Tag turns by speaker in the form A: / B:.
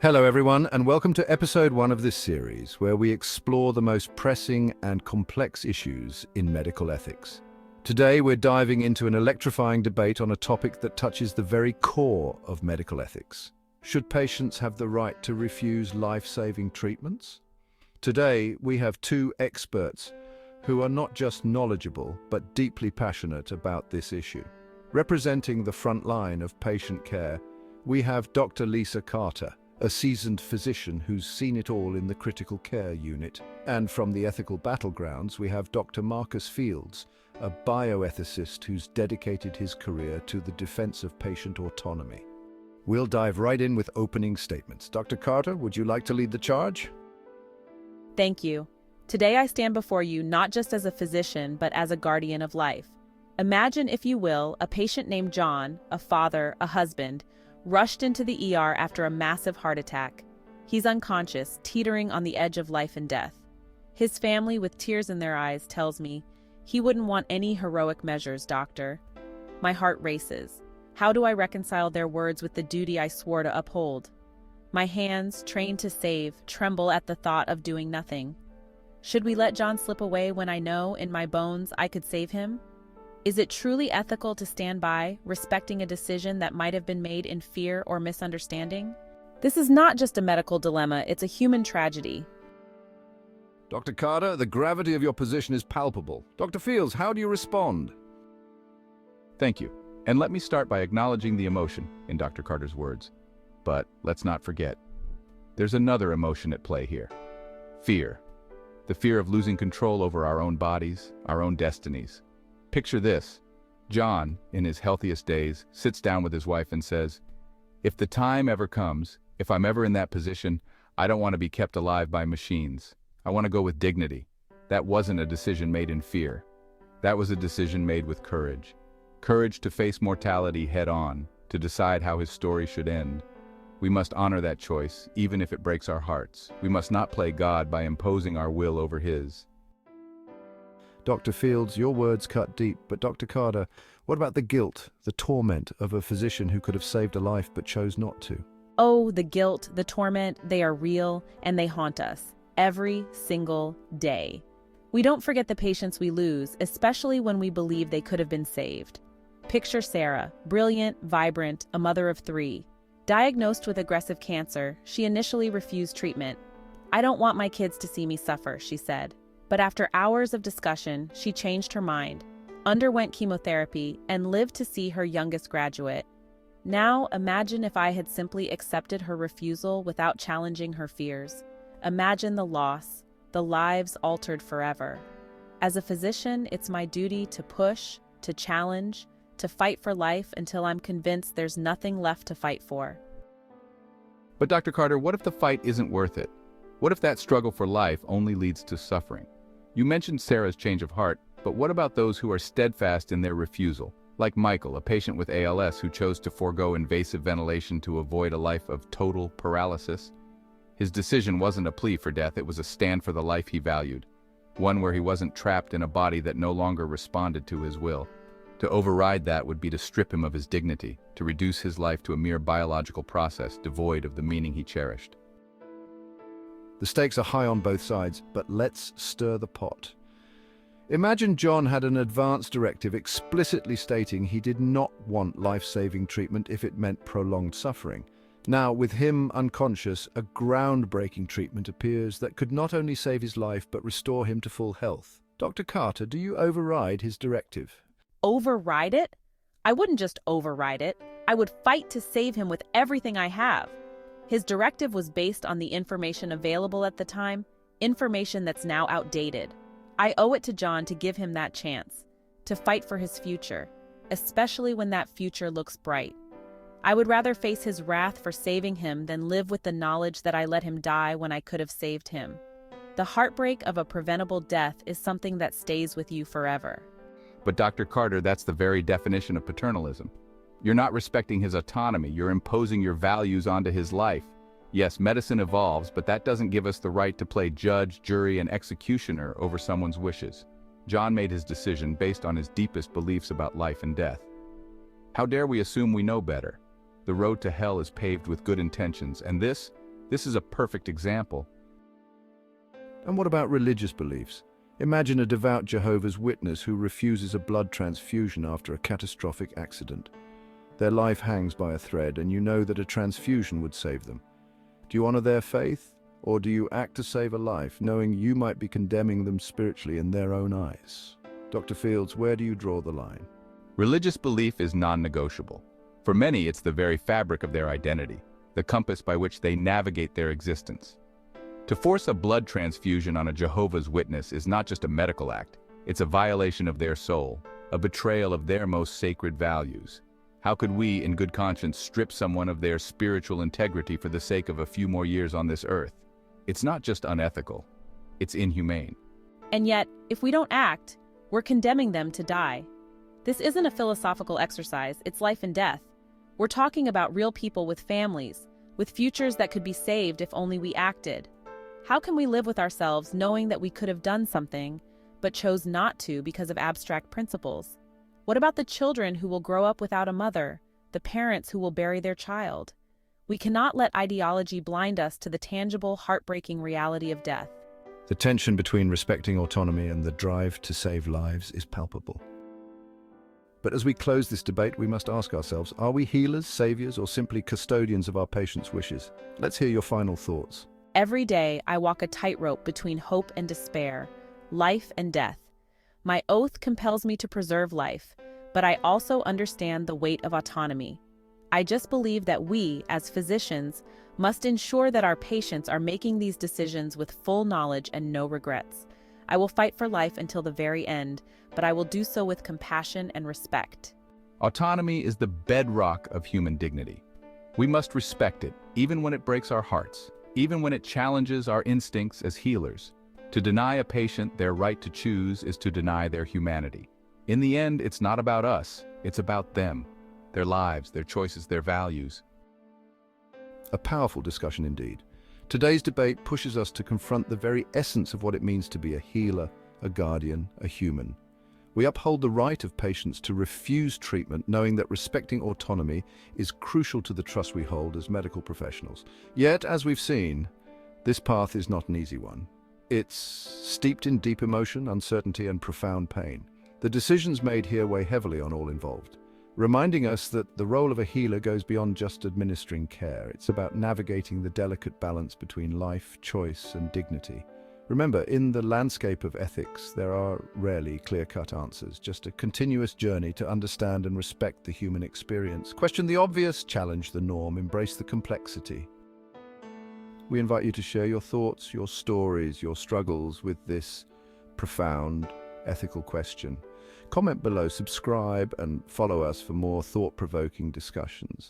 A: Hello, everyone, and welcome to episode 1 of this series, where we explore the most pressing and complex issues in medical ethics. Today, we're diving into an electrifying debate on a topic that touches the very core of medical ethics. Should patients have the right to refuse life-saving treatments? Today, we have two experts who are not just knowledgeable, but deeply passionate about this issue. Representing the front line of patient care, we have Dr. Lisa Carter, a seasoned physician who's seen it all in the critical care unit. And from the ethical battlegrounds, we have Dr. Marcus Fields, a bioethicist who's dedicated his career to the defense of patient autonomy. We'll dive right in with opening statements. Dr. Carter, would you like to lead the charge?
B: Thank you. Today I stand before you not just as a physician, but as a guardian of life. Imagine, if you will, a patient named John, a father, a husband, rushed into the ER after a massive heart attack. He's unconscious, teetering on the edge of life and death. His family, with tears in their eyes, tells me, "He wouldn't want any heroic measures, doctor." My heart races. How do I reconcile their words with the duty I swore to uphold? My hands, trained to save, tremble at the thought of doing nothing. Should we let John slip away when I know, in my bones, I could save him? Is it truly ethical to stand by, respecting a decision that might have been made in fear or misunderstanding? This is not just a medical dilemma, it's a human tragedy.
A: Dr. Carter, the gravity of your position is palpable. Dr. Fields, how do you respond?
C: Thank you. And let me start by acknowledging the emotion in Dr. Carter's words. But let's not forget, there's another emotion at play here. Fear. The fear of losing control over our own bodies, our own destinies. Picture this. John, in his healthiest days, sits down with his wife and says, "If the time ever comes, if I'm ever in that position, I don't want to be kept alive by machines. I want to go with dignity." That wasn't a decision made in fear. That was a decision made with courage. Courage to face mortality head-on, to decide how his story should end. We must honor that choice, even if it breaks our hearts. We must not play God by imposing our will over his.
A: Dr. Fields, your words cut deep, but Dr. Carter, what about the guilt, the torment of a physician who could have saved a life but chose not to?
B: Oh, the guilt, the torment, they are real and they haunt us every single day. We don't forget the patients we lose, especially when we believe they could have been saved. Picture Sarah, brilliant, vibrant, a mother of 3. Diagnosed with aggressive cancer, she initially refused treatment. "I don't want my kids to see me suffer," she said. But after hours of discussion, she changed her mind, underwent chemotherapy, and lived to see her youngest graduate. Now, imagine if I had simply accepted her refusal without challenging her fears. Imagine the loss, the lives altered forever. As a physician, it's my duty to push, to challenge, to fight for life until I'm convinced there's nothing left to fight for.
C: But Dr. Carter, what if the fight isn't worth it? What if that struggle for life only leads to suffering? You mentioned Sarah's change of heart, but what about those who are steadfast in their refusal? Like Michael, a patient with ALS who chose to forego invasive ventilation to avoid a life of total paralysis. His decision wasn't a plea for death, it was a stand for the life he valued. One where he wasn't trapped in a body that no longer responded to his will. To override that would be to strip him of his dignity, to reduce his life to a mere biological process devoid of the meaning he cherished.
A: The stakes are high on both sides, but let's stir the pot. Imagine John had an advance directive explicitly stating he did not want life-saving treatment if it meant prolonged suffering. Now, with him unconscious, a groundbreaking treatment appears that could not only save his life but restore him to full health. Dr. Carter, do you override his directive?
B: Override it? I wouldn't just override it. I would fight to save him with everything I have. His directive was based on the information available at the time, information that's now outdated. I owe it to John to give him that chance, to fight for his future, especially when that future looks bright. I would rather face his wrath for saving him than live with the knowledge that I let him die when I could have saved him. The heartbreak of a preventable death is something that stays with you forever.
C: But Dr. Carter, that's the very definition of paternalism. You're not respecting his autonomy, you're imposing your values onto his life. Yes, medicine evolves, but that doesn't give us the right to play judge, jury, and executioner over someone's wishes. John made his decision based on his deepest beliefs about life and death. How dare we assume we know better? The road to hell is paved with good intentions, and this This is a perfect example.
A: And what about religious beliefs? Imagine a devout Jehovah's Witness who refuses a blood transfusion after a catastrophic accident. Their life hangs by a thread, and you know that a transfusion would save them. Do you honor their faith, or do you act to save a life, knowing you might be condemning them spiritually in their own eyes? Dr. Fields, where do you draw the line?
C: Religious belief is non-negotiable. For many, it's the very fabric of their identity, the compass by which they navigate their existence. To force a blood transfusion on a Jehovah's Witness is not just a medical act, it's a violation of their soul, a betrayal of their most sacred values. How could we, in good conscience, strip someone of their spiritual integrity for the sake of a few more years on this earth? It's not just unethical, it's inhumane.
B: And yet, if we don't act, we're condemning them to die. This isn't a philosophical exercise, it's life and death. We're talking about real people with families, with futures that could be saved if only we acted. How can we live with ourselves knowing that we could have done something, but chose not to because of abstract principles? What about the children who will grow up without a mother, the parents who will bury their child? We cannot let ideology blind us to the tangible, heartbreaking reality of death.
A: The tension between respecting autonomy and the drive to save lives is palpable. But as we close this debate, we must ask ourselves, are we healers, saviors, or simply custodians of our patients' wishes? Let's hear your final thoughts.
B: Every day, I walk a tightrope between hope and despair, life and death. My oath compels me to preserve life, but I also understand the weight of autonomy. I just believe that we, as physicians, must ensure that our patients are making these decisions with full knowledge and no regrets. I will fight for life until the very end, but I will do so with compassion and respect.
C: Autonomy is the bedrock of human dignity. We must respect it, even when it breaks our hearts, even when it challenges our instincts as healers. To deny a patient their right to choose is to deny their humanity. In the end, it's not about us, it's about them, their lives, their choices, their values.
A: A powerful discussion indeed. Today's debate pushes us to confront the very essence of what it means to be a healer, a guardian, a human. We uphold the right of patients to refuse treatment, knowing that respecting autonomy is crucial to the trust we hold as medical professionals. Yet, as we've seen, this path is not an easy one. It's steeped in deep emotion, uncertainty, and profound pain. The decisions made here weigh heavily on all involved, reminding us that the role of a healer goes beyond just administering care. It's about navigating the delicate balance between life, choice, and dignity. Remember, in the landscape of ethics, there are rarely clear-cut answers, just a continuous journey to understand and respect the human experience. Question the obvious, challenge the norm, embrace the complexity. We invite you to share your thoughts, your stories, your struggles with this profound ethical question. Comment below, subscribe, and follow us for more thought-provoking discussions.